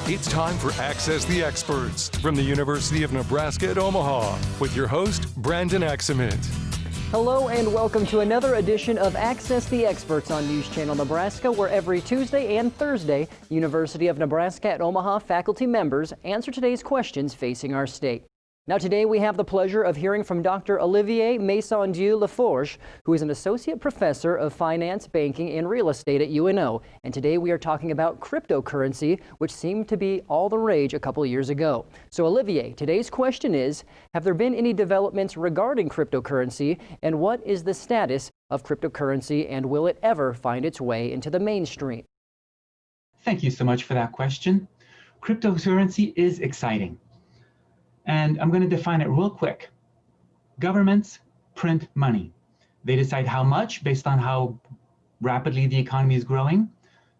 It's time for Access the Experts from the University of Nebraska at Omaha with your host, Brandon Axement. Hello and welcome to another edition of Access the Experts on News Channel Nebraska, where every Tuesday and Thursday, University of Nebraska at Omaha faculty members answer today's questions facing our state. Now today we have the pleasure of hearing from Dr. Olivier Masson-Dieu-Laforge, who is an associate professor of finance, banking, and real estate at UNO. And today we are talking about cryptocurrency, which seemed to be all the rage a couple years ago. So Olivier, today's question is, have there been any developments regarding cryptocurrency, and what is the status of cryptocurrency, and will it ever find its way into the mainstream? Thank you so much for that question. Cryptocurrency is exciting. And I'm going to define it real quick. Governments print money. They decide how much based on how rapidly the economy is growing.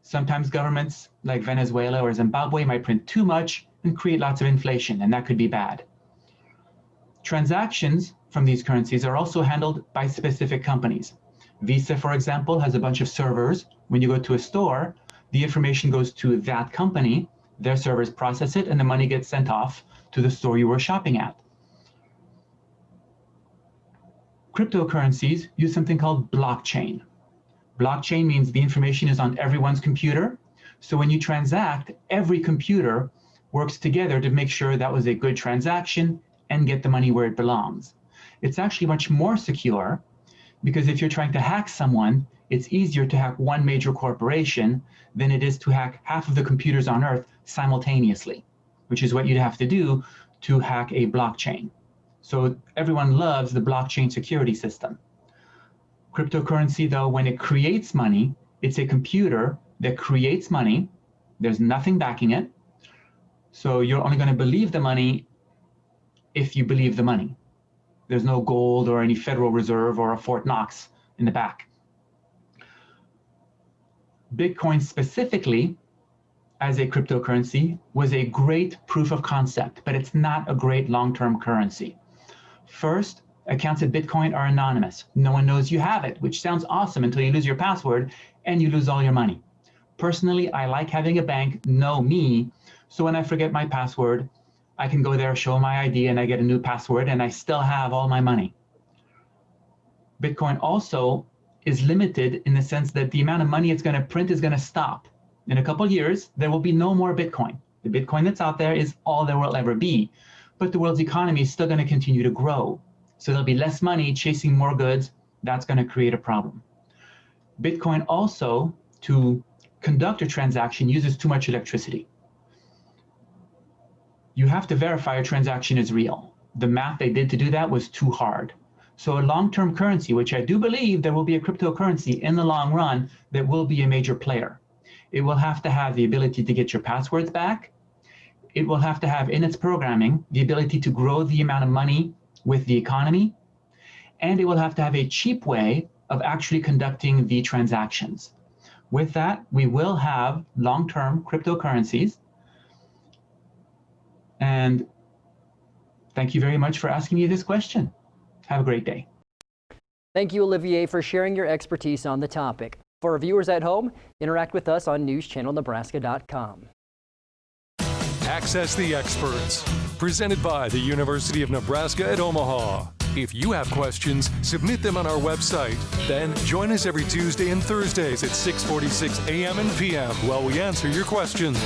Sometimes governments like Venezuela or Zimbabwe might print too much and create lots of inflation, and that could be bad. Transactions from these currencies are also handled by specific companies. Visa, for example, has a bunch of servers. When you go to a store, the information goes to that company, their servers process it, and the money gets sent off to the store you were shopping at. Cryptocurrencies use something called blockchain. Blockchain means the information is on everyone's computer. So when you transact, every computer works together to make sure that was a good transaction and get the money where it belongs. It's actually much more secure because if you're trying to hack someone, it's easier to hack one major corporation than it is to hack half of the computers on Earth simultaneously, which is what you'd have to do to hack a blockchain. So everyone loves the blockchain security system. Cryptocurrency, though, when it creates money, it's a computer that creates money. There's nothing backing it. So you're only going to believe the money if you believe the money. There's no gold or any Federal Reserve or a Fort Knox in the back. Bitcoin specifically, as a cryptocurrency, was a great proof of concept, but it's not a great long-term currency. First, accounts at Bitcoin are anonymous. No one knows you have it, which sounds awesome until you lose your password and you lose all your money. Personally, I like having a bank know me, so when I forget my password, I can go there, show my ID, and I get a new password, and I still have all my money. Bitcoin also is limited in the sense that the amount of money it's going to print is going to stop. In a couple of years, there will be no more Bitcoin. The Bitcoin that's out there is all there will ever be, but the world's economy is still going to continue to grow. So there'll be less money chasing more goods. That's going to create a problem. Bitcoin also, to conduct a transaction, uses too much electricity. You have to verify a transaction is real. The math they did to do that was too hard. So a long-term currency, which I do believe there will be a cryptocurrency in the long run that will be a major player. It will have to have the ability to get your passwords back. It will have to have in its programming the ability to grow the amount of money with the economy. And it will have to have a cheap way of actually conducting the transactions. With that, we will have long-term cryptocurrencies. And thank you very much for asking me this question. Have a great day. Thank you, Olivier, for sharing your expertise on the topic. For our viewers at home, interact with us on newschannelnebraska.com. Access the Experts, presented by the University of Nebraska at Omaha. If you have questions, submit them on our website. Then join us every Tuesday and Thursdays at 6:46 a.m. and p.m. while we answer your questions.